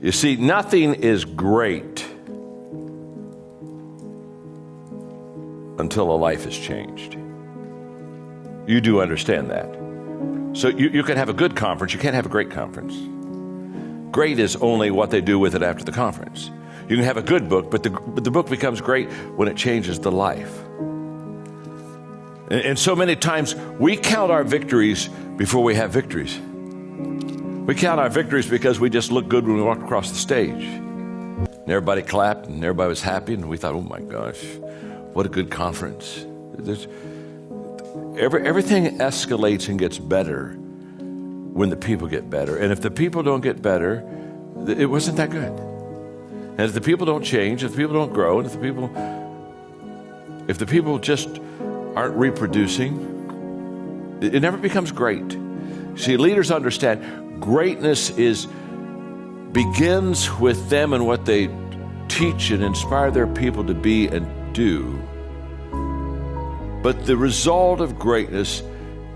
You see, nothing is great until a life is changed. You do understand that. So you can have a good conference, you can't have a great conference. Great is only what they do with it after the conference. You can have a good book, but the book becomes great when it changes the life. And so many times we count our victories before we have victories. We count our victories because we just look good when we walk across the stage. And everybody clapped and everybody was happy, and we thought, oh my gosh, what a good conference. Everything escalates and gets better when the people get better. And if the people don't get better, it wasn't that good. And if the people don't change, if the people don't grow, and if the people just aren't reproducing, it never becomes great. See, leaders understand greatness begins with them and what they teach and inspire their people to be and do. But the result of greatness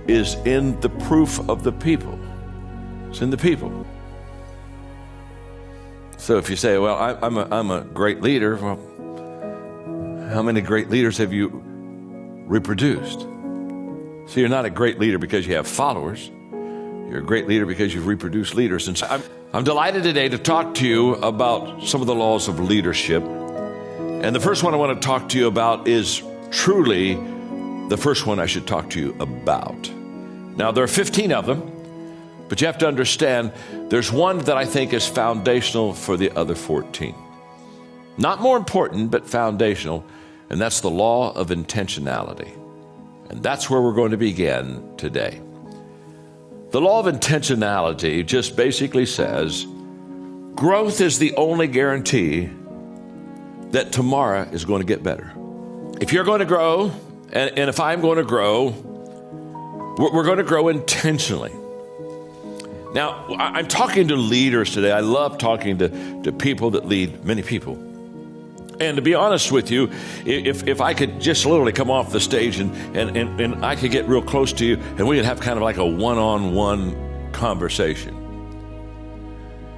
is in the proof of the people. It's in the people. So if you say, well, I'm a great leader, well, how many great leaders have you reproduced? So you're not a great leader because you have followers. You're a great leader because you've reproduced leaders. And so I'm delighted today to talk to you about some of the laws of leadership. And the first one I want to talk to you about is truly the first one I should talk to you about. Now, there are 15 of them, but you have to understand there's one that I think is foundational for the other 14. Not more important, but foundational, and that's the law of intentionality. And that's where we're going to begin today. The law of intentionality just basically says growth is the only guarantee that tomorrow is going to get better. If you're going to grow, and if I'm going to grow, we're going to grow intentionally. Now, I'm talking to leaders today. I love talking to people that lead many people. And to be honest with you, if I could just literally come off the stage and I could get real close to you and we could have kind of like a one-on-one conversation.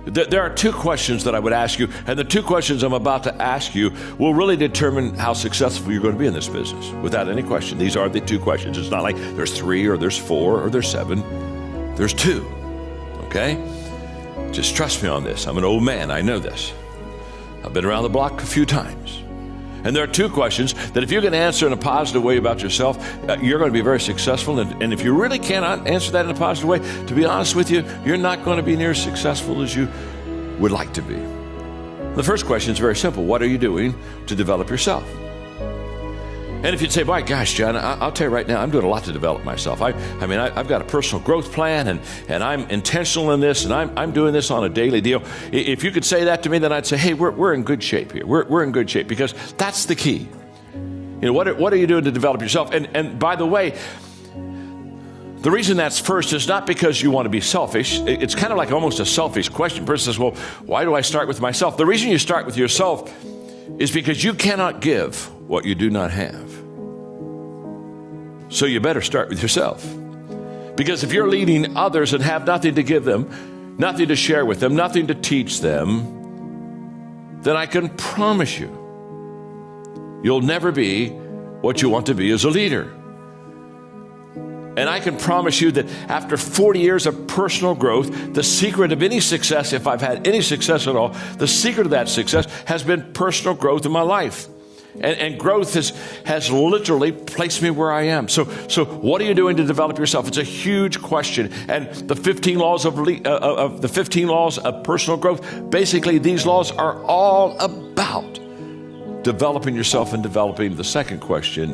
There are two questions that I would ask you, and the two questions I'm about to ask you will really determine how successful you're going to be in this business, without any question. These are the two questions. It's not like there's 3 or there's 4 or there's 7. There's 2, okay? Just trust me on this. I'm an old man. I know this. I've been around the block a few times. And there are 2 questions that if you can answer in a positive way about yourself, you're going to be very successful. And if you really cannot answer that in a positive way, to be honest with you, you're not going to be near as successful as you would like to be. The first question is very simple. What are you doing to develop yourself? And if you'd say, my gosh, John, I'll tell you right now, I'm doing a lot to develop myself. I've got a personal growth plan, and I'm intentional in this, and I'm doing this on a daily deal. If you could say that to me, then I'd say, hey, we're in good shape here. We're in good shape, because that's the key. You know, what are you doing to develop yourself? And by the way, the reason that's first is not because you want to be selfish. It's kind of like almost a selfish question. The person says, well, why do I start with myself? The reason you start with yourself is because you cannot give what you do not have. So you better start with yourself. Because if you're leading others and have nothing to give them, nothing to share with them, nothing to teach them, then I can promise you, you'll never be what you want to be as a leader. And I can promise you that after 40 years of personal growth, the secret of any success, if I've had any success at all, the secret of that success has been personal growth in my life. And growth has literally placed me where I am. So what are you doing to develop yourself? It's a huge question. And the 15 laws of the 15 laws of personal growth, basically these laws are all about developing yourself and developing the second question,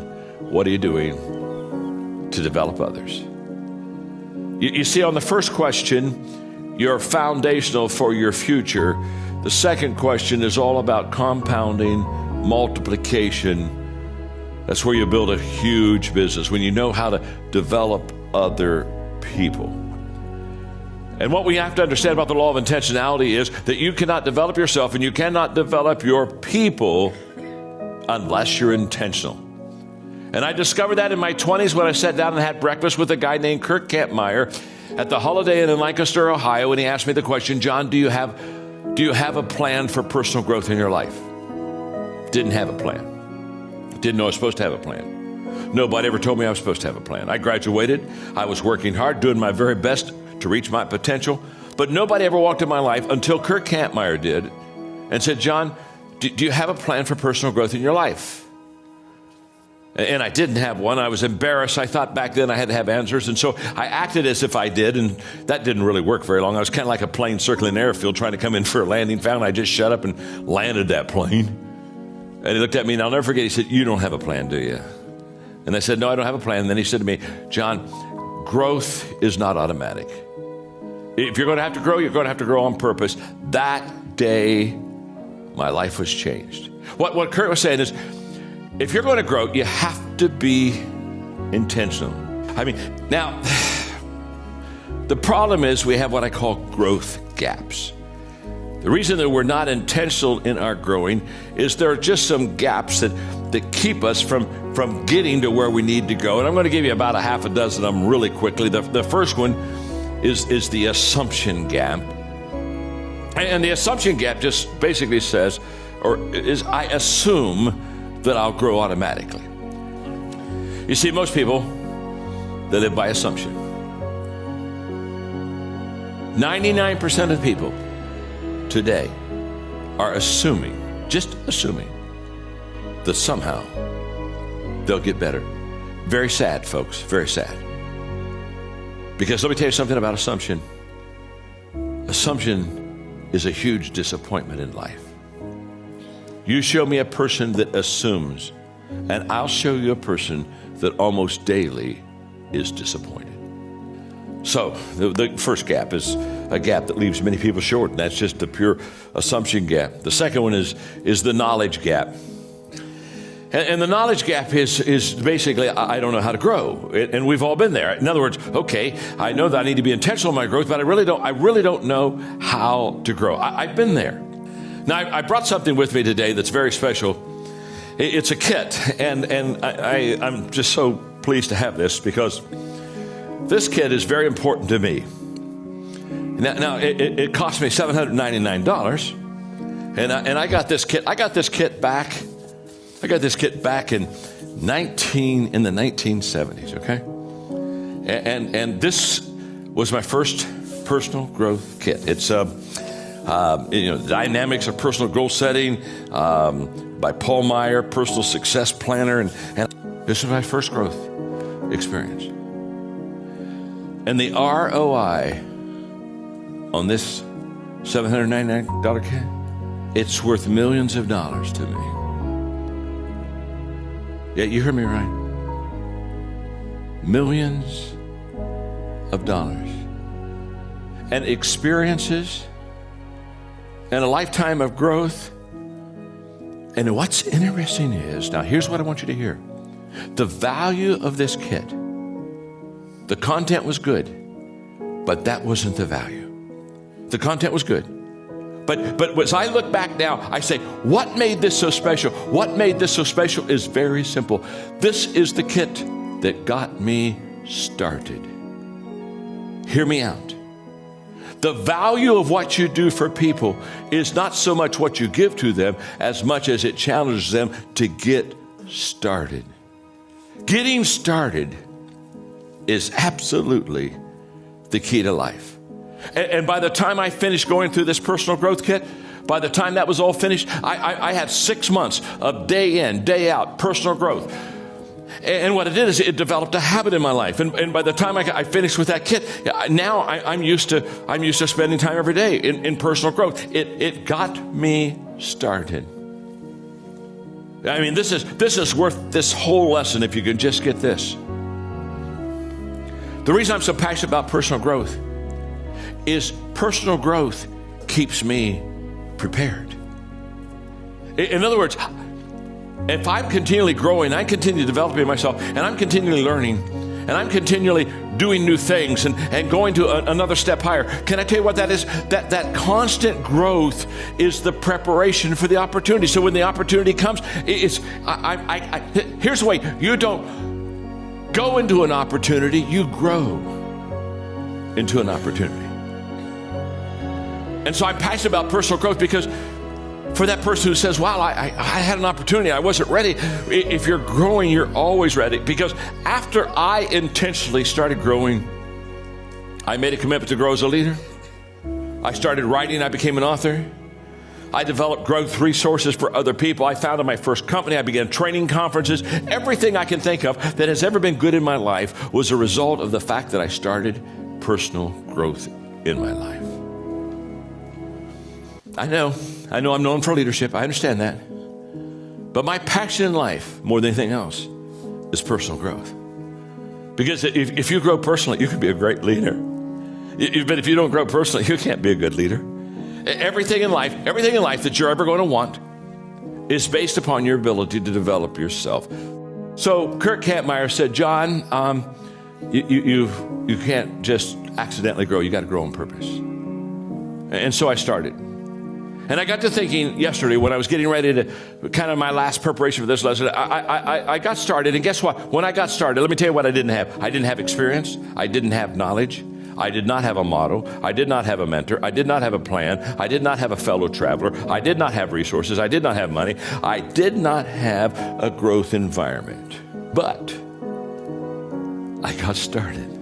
what are you doing to develop others? You see, on the first question, you're foundational for your future. The second question is all about compounding, multiplication. That's where you build a huge business, when you know how to develop other people. And what we have to understand about the law of intentionality is that you cannot develop yourself and you cannot develop your people unless you're intentional. And I discovered that in my 20s when I sat down and had breakfast with a guy named Kirk Campmeyer at the Holiday Inn in Lancaster, Ohio, and he asked me the question, John, do you have Do you have a plan for personal growth in your life? Didn't have a plan. Didn't know I was supposed to have a plan. Nobody ever told me I was supposed to have a plan. I graduated. I was working hard, doing my very best to reach my potential. But nobody ever walked in my life until Kurt Kampmeyer did and said, John, do you have a plan for personal growth in your life? And I didn't have one. I was embarrassed. I thought back then I had to have answers. And so I acted as if I did, and that didn't really work very long. I was kind of like a plane circling an airfield trying to come in for a landing. Found I just shut up and landed that plane. And he looked at me, and I'll never forget. He said, you don't have a plan, do you? And I said, no, I don't have a plan. And then he said to me, John, growth is not automatic. If you're going to have to grow, you're going to have to grow on purpose. That day, my life was changed. What Kurt was saying is, if you're going to grow, you have to be intentional. I mean, now, the problem is we have what I call growth gaps. The reason that we're not intentional in our growing is there are just some gaps that keep us from getting to where we need to go. And I'm going to give you about a half a dozen of them really quickly. The first one is the assumption gap. And the assumption gap just basically says, or is I assume that I'll grow automatically. You see, most people, they live by assumption. 99% of people today are assuming, just assuming, that somehow they'll get better. Very sad, folks, very sad. Because let me tell you something about assumption. Assumption is a huge disappointment in life. You show me a person that assumes, and I'll show you a person that almost daily is disappointed. So the first gap is a gap that leaves many people short, and that's just the pure assumption gap. The second one is the knowledge gap. And the knowledge gap is basically, I don't know how to grow. And we've all been there. In other words, okay, I know that I need to be intentional in my growth, but I really don't know how to grow. I've been there. Now, I brought something with me today that's very special. It's a kit, and I'm just so pleased to have this because this kit is very important to me. Now it cost me $799, and I got this kit. I got this kit back in the 1970s. Okay, and this was my first personal growth kit. It's Dynamics of Personal Goal Setting by Paul Meyer, Personal Success Planner, and this was my first growth experience. And the ROI on this $799 kit, it's worth millions of dollars to me. Yeah, you heard me right. Millions of dollars. And experiences and a lifetime of growth. And what's interesting is, now here's what I want you to hear. The value of this kit, the content was good, but that wasn't the value. The content was good. But as I look back now, I say, what made this so special? What made this so special is very simple. This is the kit that got me started. Hear me out. The value of what you do for people is not so much what you give to them as much as it challenges them to get started. Getting started is absolutely the key to life. And by the time I finished going through this personal growth kit, by the time that was all finished, I had 6 months of day in, day out personal growth. And what it did is it developed a habit in my life. And by the time I finished with that kit, now I'm used to spending time every day in personal growth. It got me started. I mean, this is worth this whole lesson if you can just get this. The reason I'm so passionate about personal growth is personal growth keeps me prepared. In other words, if I'm continually growing, I continue developing myself, and I'm continually learning, and I'm continually doing new things and going to another step higher. Can I tell you what that is? That constant growth is the preparation for the opportunity. So when the opportunity comes, here's the way. You don't go into an opportunity, you grow into an opportunity. And so I'm passionate about personal growth because for that person who says, wow, I had an opportunity, I wasn't ready. If you're growing, you're always ready. Because after I intentionally started growing, I made a commitment to grow as a leader. I started writing, I became an author. I developed growth resources for other people. I founded my first company. I began training conferences. Everything I can think of that has ever been good in my life was a result of the fact that I started personal growth in my life. I know I'm known for leadership. I understand that. But my passion in life, more than anything else, is personal growth. Because if you grow personally, you can be a great leader. But if you don't grow personally, you can't be a good leader. Everything in life that you're ever going to want is based upon your ability to develop yourself. So Kurt Kampmeyer said, John, you can't just accidentally grow. You got to grow on purpose. And so I started. And I got to thinking yesterday when I was getting ready to kind of my last preparation for this lesson, I got started. And guess what? When I got started, let me tell you what I didn't have. I didn't have experience. I didn't have knowledge. I did not have a model. I did not have a mentor. I did not have a plan. I did not have a fellow traveler. I did not have resources. I did not have money. I did not have a growth environment. But I got started.